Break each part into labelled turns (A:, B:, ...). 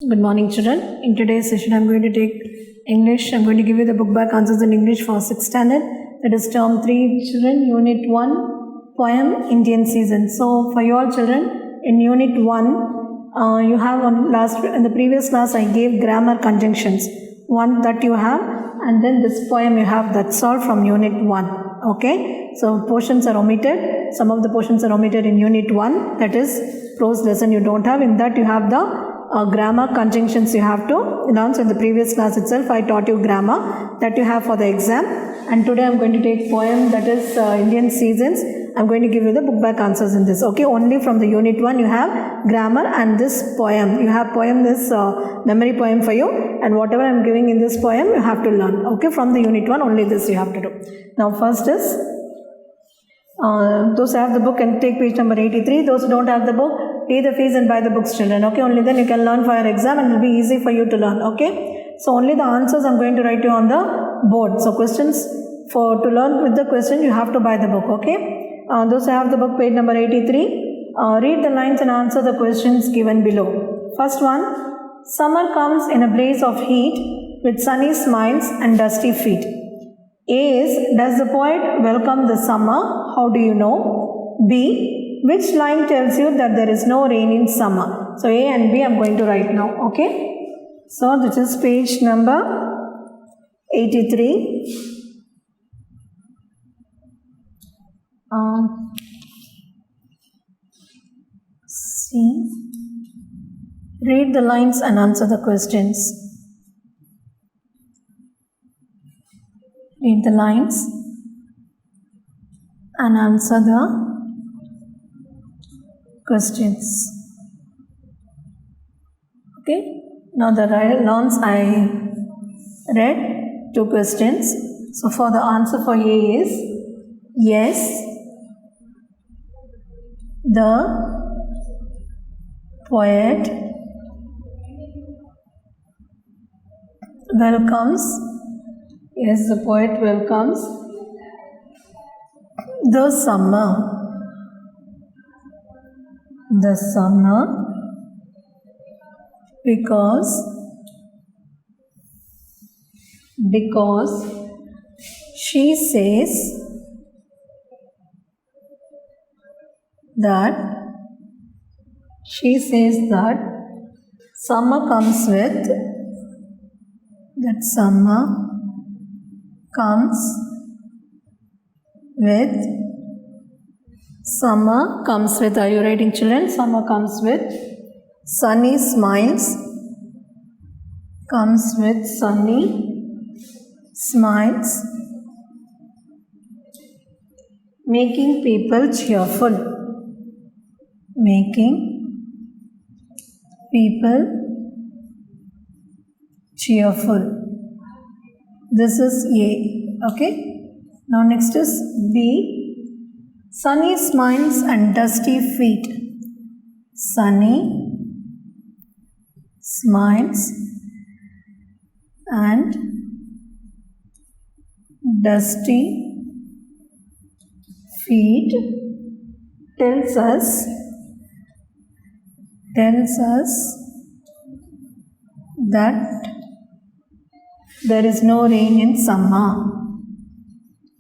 A: Good morning, children. In today's session, I'm going to take English. I'm going to give you the book back answers in English for 6th standard. That is term 3, children, unit 1, poem, Indian season. So, for you all children, in unit 1, you have in the previous class, I gave grammar conjunctions. One that you have, and then this poem you have. That's all from unit 1. Okay? So, portions are omitted. Some of the portions are omitted in unit 1. That is prose lesson you don't have. In that, you have the grammar conjunctions you have to learn. So in the previous class itself I taught you grammar that you have for the exam, and today I'm going to take poem, that is Indian seasons. I'm going to give you the book back answers in this. Okay, only from the unit 1 you have grammar and this poem. You have poem, this memory poem for you, and whatever I'm giving in this poem you have to learn. Okay, from the unit 1 only this you have to do. Now first is those who have the book can take page number 83. Those who don't have the book, pay the fees and buy the books, children. Okay, only then you can learn for your exam and it will be easy for you to learn. Okay, so only the answers I'm going to write you on the board. So questions, to learn with the question you have to buy the book. Okay, those who have the book, page number 83, read the lines and answer the questions given below. First one, summer comes in a blaze of heat with sunny smiles and dusty feet. A is, does the poet welcome the summer? How do you know? B, which line tells you that there is no rain in summer? So A and B I'm going to write now. Okay. So this is page number 83. See. Read the lines and answer the questions. Read the lines and answer the questions. Okay, now the lines I read, 2 questions. So for the answer for A is yes, the poet welcomes. Yes, the poet welcomes the summer. The summer because she says that summer comes with are you writing, children? Summer comes with sunny smiles, making people cheerful, This is A. Okay. Now next is B. Sunny smiles and dusty feet. Sunny smiles and dusty feet tells us that there is no rain in summer.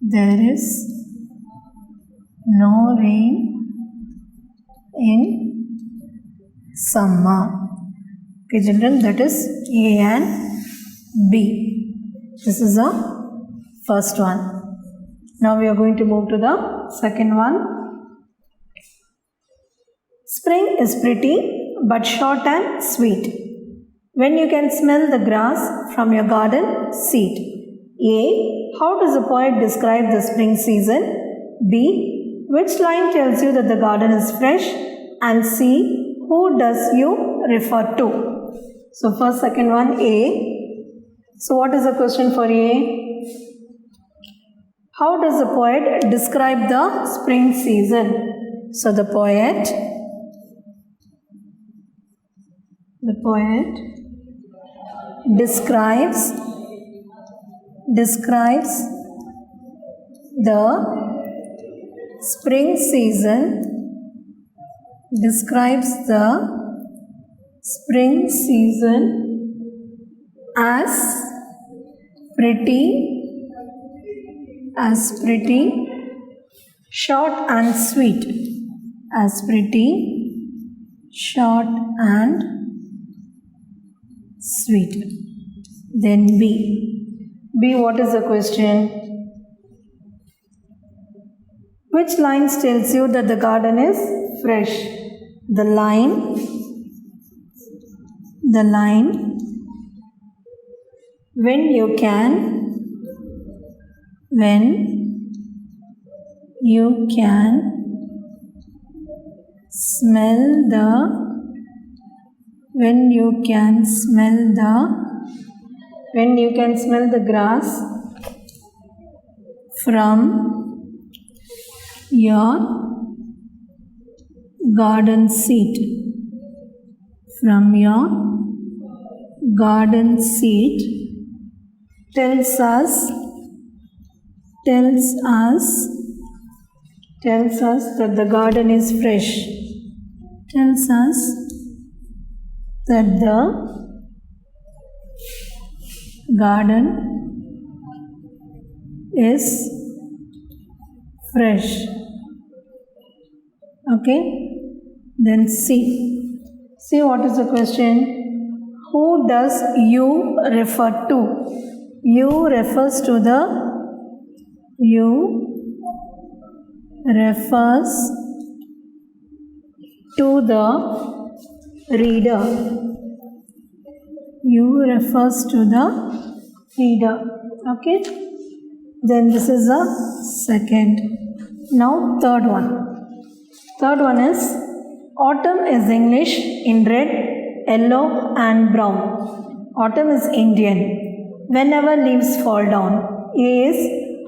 A: There is no rain in summer. Okay, children, that is A and B. This is the first one. Now we are going to move to the second one. Spring is pretty but short and sweet. When you can smell the grass from your garden seat. A, how does the poet describe the spring season? B, which line tells you that the garden is fresh? And C, who does you refer to? So first, second one, A. So what is the question for A? How does the poet describe the spring season? So the poet describes the spring season spring season as pretty, short and sweet, as pretty, short and sweet. Then B. B, what is the question? Which line tells you that the garden is fresh? The line when you can smell the grass from your garden seat, tells us that the garden is fresh. Tells us that the garden is fresh. Okay. Then C. See, what is the question? Who does you refer to? You refers to the reader. You refers to the reader. Okay. Then this is the second. Now third one. Third one is autumn is English in red, yellow and brown. Autumn is Indian. Whenever leaves fall down. A is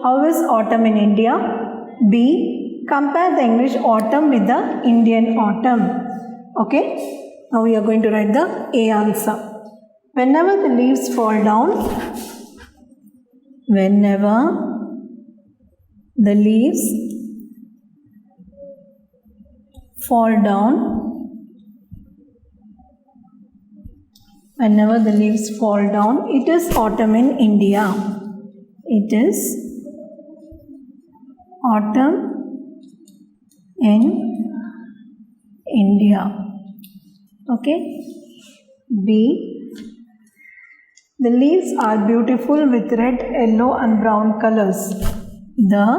A: how is autumn in India? B, compare the English autumn with the Indian autumn. Okay. Now we are going to write the A answer. Whenever the leaves fall down. Whenever the leaves fall down. Whenever the leaves fall down, it is autumn in India. It is autumn in India. Okay. B. The leaves are beautiful with red, yellow and brown colors. The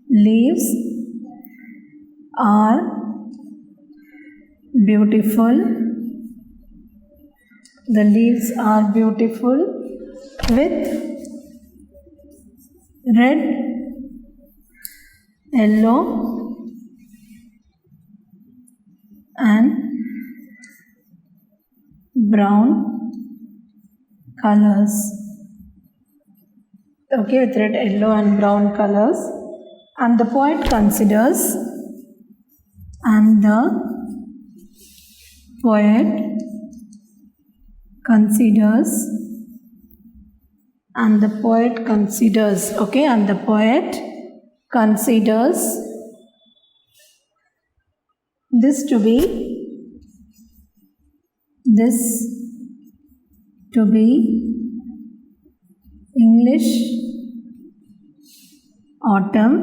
A: leaves are beautiful. The leaves are beautiful with red, yellow and brown colors. Okay, with red, yellow and brown colors. And the poet considers okay, and the poet considers this to be English autumn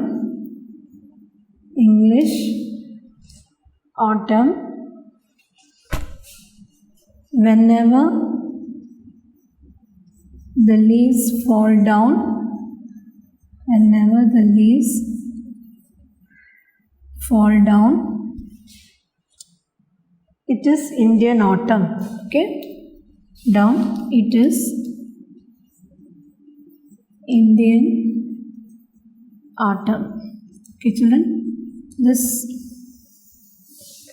A: whenever the leaves fall down. Whenever the leaves fall down, it is Indian autumn. Okay, down, it is Indian autumn. Okay, children, this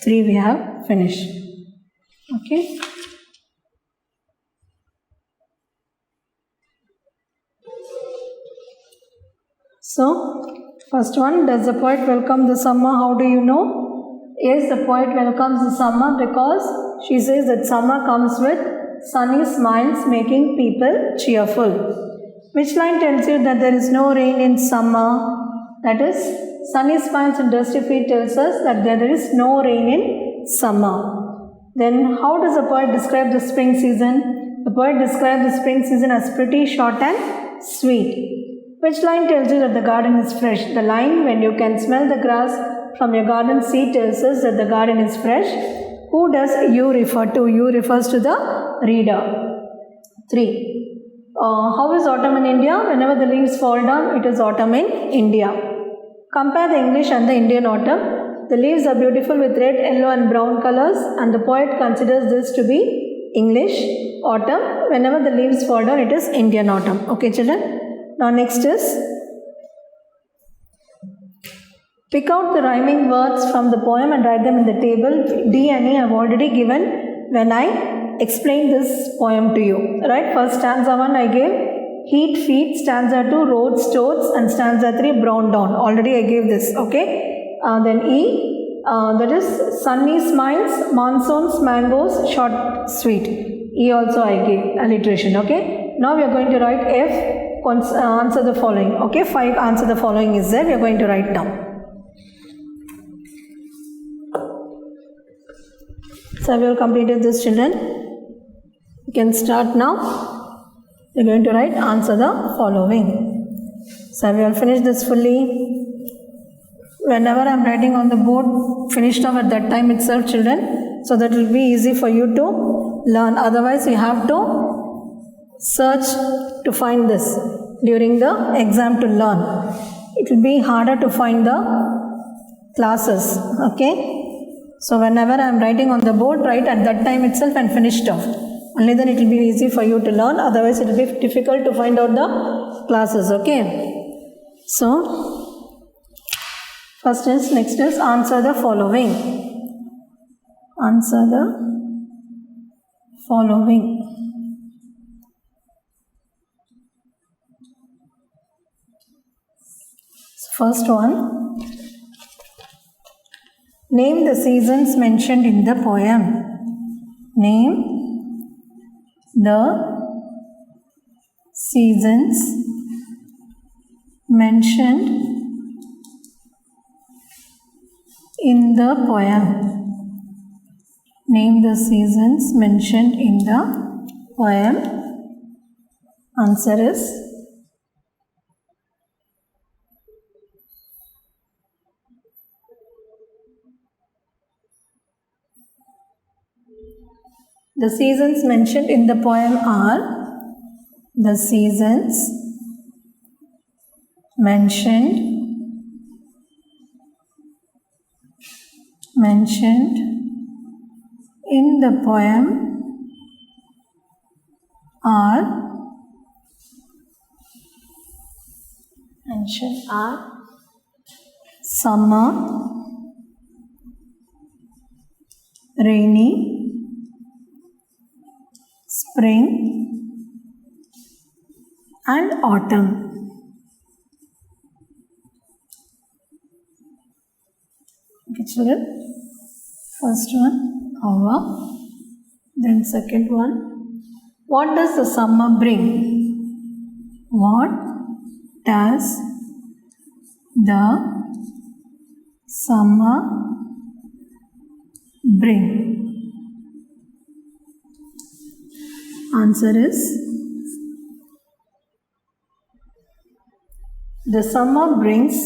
A: 3 we have finished. Okay. So, first one, does the poet welcome the summer? How do you know? Yes, the poet welcomes the summer because she says that summer comes with sunny smiles making people cheerful. Which line tells you that there is no rain in summer? That is, sunny smiles and dusty feet tells us that there is no rain in summer. Then how does the poet describe the spring season? The poet describes the spring season as pretty, short and sweet. Which line tells you that the garden is fresh? The line, when you can smell the grass from your garden seat, tells us that the garden is fresh. Who does you refer to? You refers to the reader. 3. How is autumn in India? Whenever the leaves fall down, it is autumn in India. Compare the English and the Indian autumn. The leaves are beautiful with red, yellow and brown colors, and the poet considers this to be English autumn. Whenever the leaves fall down, it is Indian autumn. Okay, children? Now next is, pick out the rhyming words from the poem and write them in the table. D and E I have already given when I explained this poem to you. Right? First stanza 1 I gave heat, feet. Stanza 2 roads, toads. And stanza 3 brown down. Already I gave this. Okay? Then E, that is sunny smiles, monsoons, mangoes, short, sweet. E also I gave alliteration. Okay? Now we are going to write F. Answer the following. Okay? 5 answer the following is there. We are going to write down. So we have completed this, children. You can start now. We are going to write answer the following. So we will finish this fully. Whenever I am writing on the board, finished off at that time itself, children, so that it will be easy for you to learn. Otherwise, you have to search to find this during the exam to learn. It will be harder to find the classes. Okay? So whenever I am writing on the board, write at that time itself and finished off. Only then it will be easy for you to learn. Otherwise, it will be difficult to find out the classes. Okay? So next is answer the following. Answer the following. First one. Name the seasons mentioned in the poem. Name the seasons mentioned in the poem. Name the seasons mentioned in the poem. Answer is the seasons mentioned in the poem are the seasons mentioned in the poem are summer, rainy, spring and autumn. Okay, children. First one, hour. Then second one, what does the summer bring? What does the summer bring? Answer is the summer brings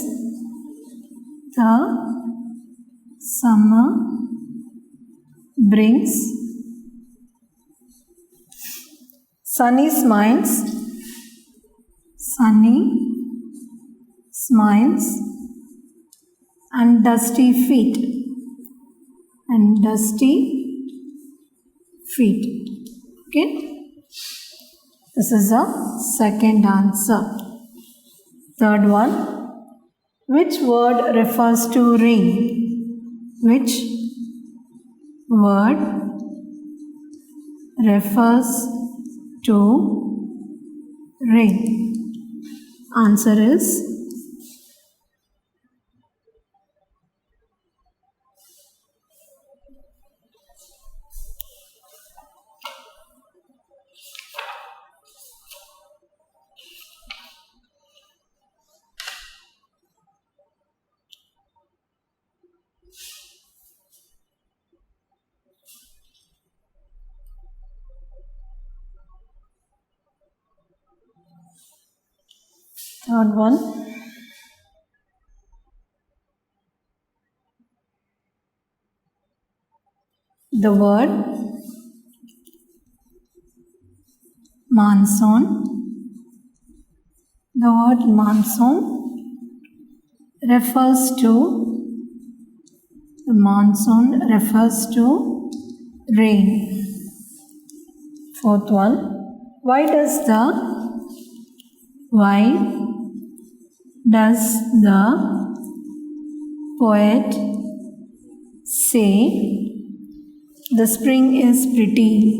A: sunny smiles and dusty feet. Okay? This is the second answer. Third one, which word refers to rain? Which word refers to rain? Answer is Third one. The word monsoon. The word monsoon refers to rain. Fourth one. Why does the poet say the spring is pretty?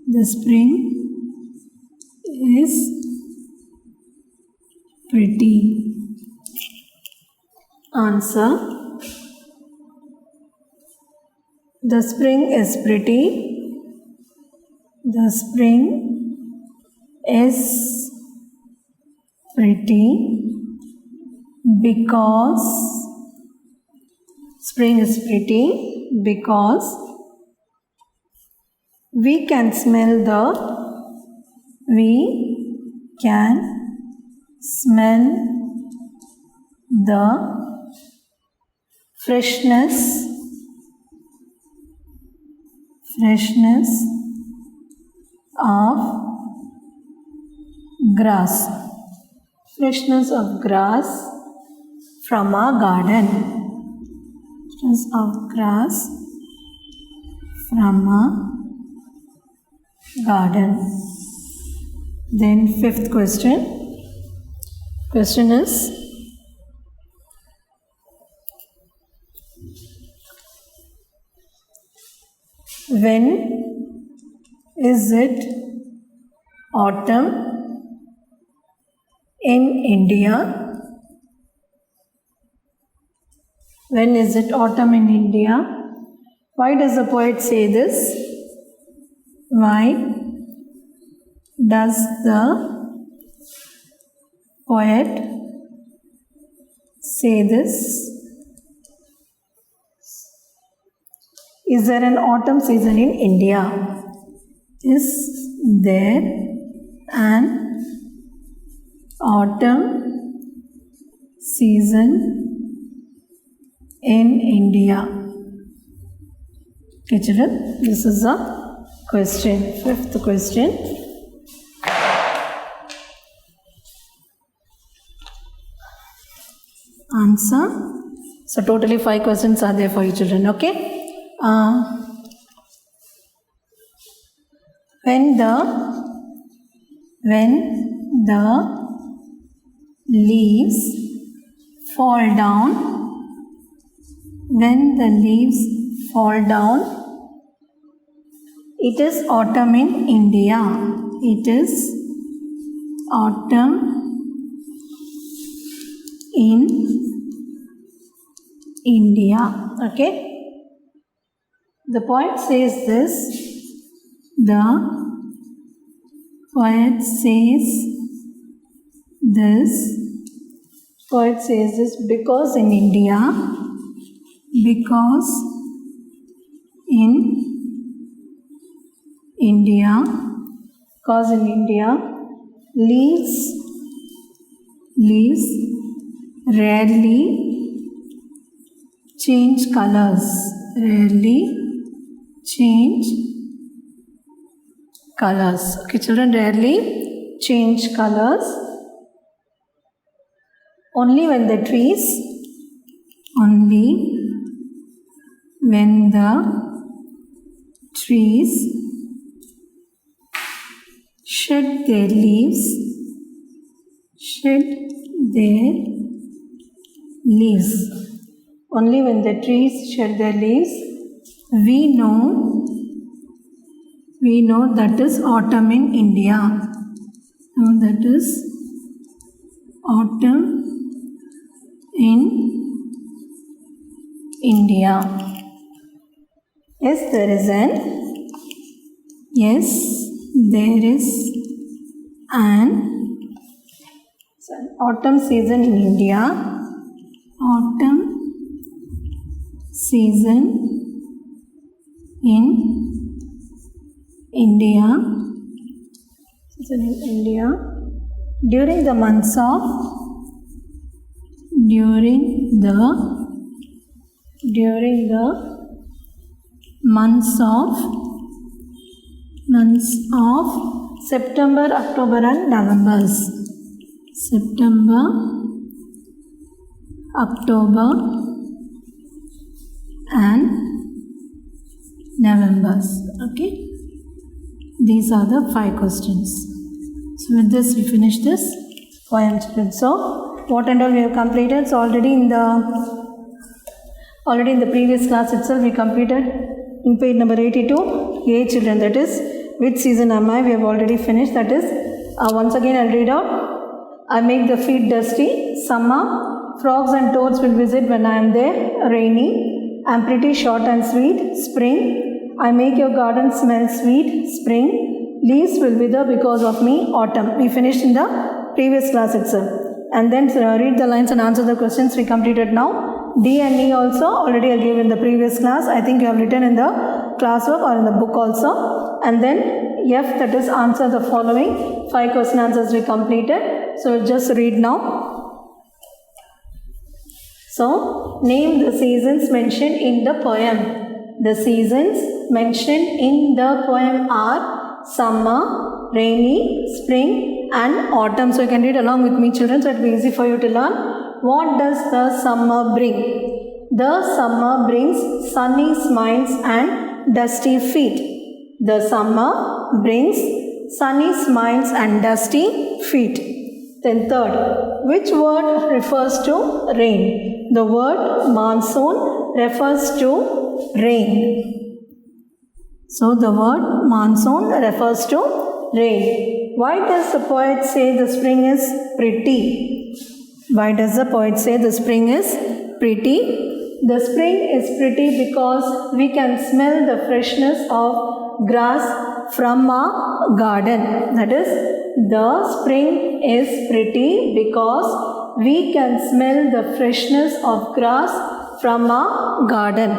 A: The spring is pretty. Answer. The spring is pretty. The spring is pretty because we can smell the freshness of grass. Freshness of grass from our garden. Freshness of grass from our garden. Then fifth question. Question is, when is it autumn in India? When is it autumn in India? Why does the poet say this? Why does the poet say this? Is there an autumn season in India? Is there an autumn season in India? Okay, children, this is the question. Fifth question. Answer. So totally 5 questions are there for you children. Okay. When the leaves fall down, it is autumn in India. It is autumn in India. Okay. The poet says this. The poet says this because in India, leaves rarely change colors. Okay, children, rarely change colors. Only when the trees shed their leaves, only when the trees shed their leaves, we know that is autumn in India. That is autumn in India. Yes, there is an autumn season in India. Autumn season in India. during the months of September, October and November. September, October and November. Okay. These are the 5 questions. So with this we finish this poem, children. So what and all we have completed. So already in the previous class itself we completed in page number 82. Yay, children, that is which season am I? We have already finished. That is once again I'll read out. I make the feet dusty. Summer. Frogs and toads will visit when I am there. Rainy. I'm pretty short and sweet. Spring. I make your garden smell sweet. Spring. Leaves will wither because of me. Autumn. We finished in the previous class itself. And then read the lines and answer the questions we completed now. D and E also already I gave in the previous class. I think you have written in the classwork or in the book also. And then F, that is answer the following 5 question answers we completed. So just read now. So name the seasons mentioned in the poem. The seasons mentioned in the poem are summer, rainy, spring and autumn. So you can read along with me, children, so it will be easy for you to learn. What does the summer bring? The summer brings sunny smiles and dusty feet. The summer brings sunny smiles and dusty feet. Then third, which word refers to rain? The word monsoon refers to rain. So the word monsoon refers to rain. Why does the poet say the spring is pretty? Why does the poet say the spring is pretty? The spring is pretty because we can smell the freshness of grass from our garden. That is, the spring is pretty because we can smell the freshness of grass from our garden.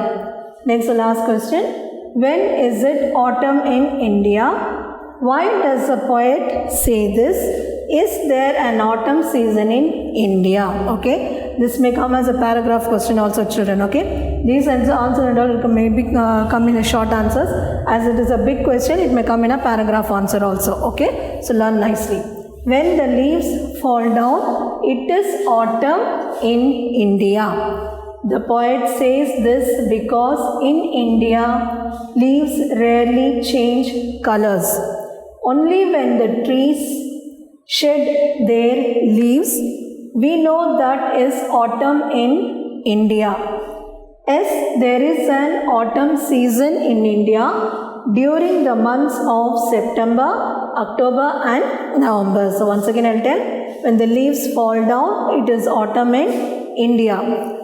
A: Next, the last question. When is it autumn in India? Why does the poet say this? Is there an autumn season in India? Okay. This may come as a paragraph question also, children. Okay. These answers and all will maybe come in a short answers. As it is a big question, it may come in a paragraph answer also. Okay. So learn nicely. When the leaves fall down, it is autumn in India. The poet says this because in India, leaves rarely change colors. Only when the trees shed their leaves, we know that is autumn in India. Yes, there is an autumn season in India during the months of September, October and November. So once again I'll tell, when the leaves fall down, it is autumn in India.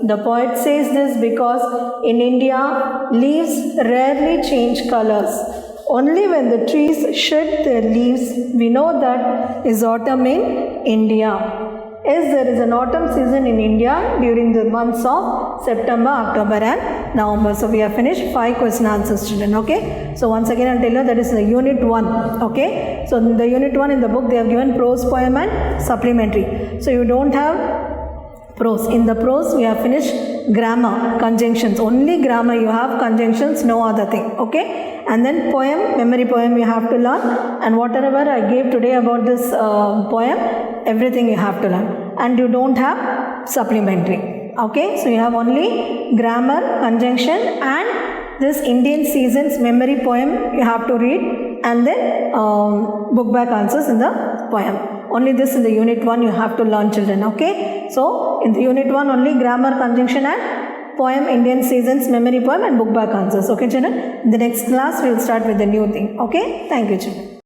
A: The poet says this because in India, leaves rarely change colors. Only when the trees shed their leaves, we know that is autumn in India. Yes, there is an autumn season in India during the months of September, October and November. So we have finished 5 question answers, children. Okay. So once again I'll tell you that is the unit 1. Okay. So in the unit 1 in the book they have given prose, poem and supplementary. So you don't have prose. In the prose we have finished grammar, conjunctions. Only grammar you have, conjunctions, no other thing. Okay. And then poem, memory poem you have to learn. And whatever I gave today about this poem, everything you have to learn. And you don't have supplementary. Okay. So you have only grammar, conjunction and this Indian seasons memory poem you have to read. And then book back answers in the poem. Only this in the unit 1 you have to learn, children. Okay. So in the unit 1 only grammar, conjunction and poem, Indian seasons, memory poem and book back answers. Okay, children. In the next class we will start with the new thing. Okay. Thank you, children.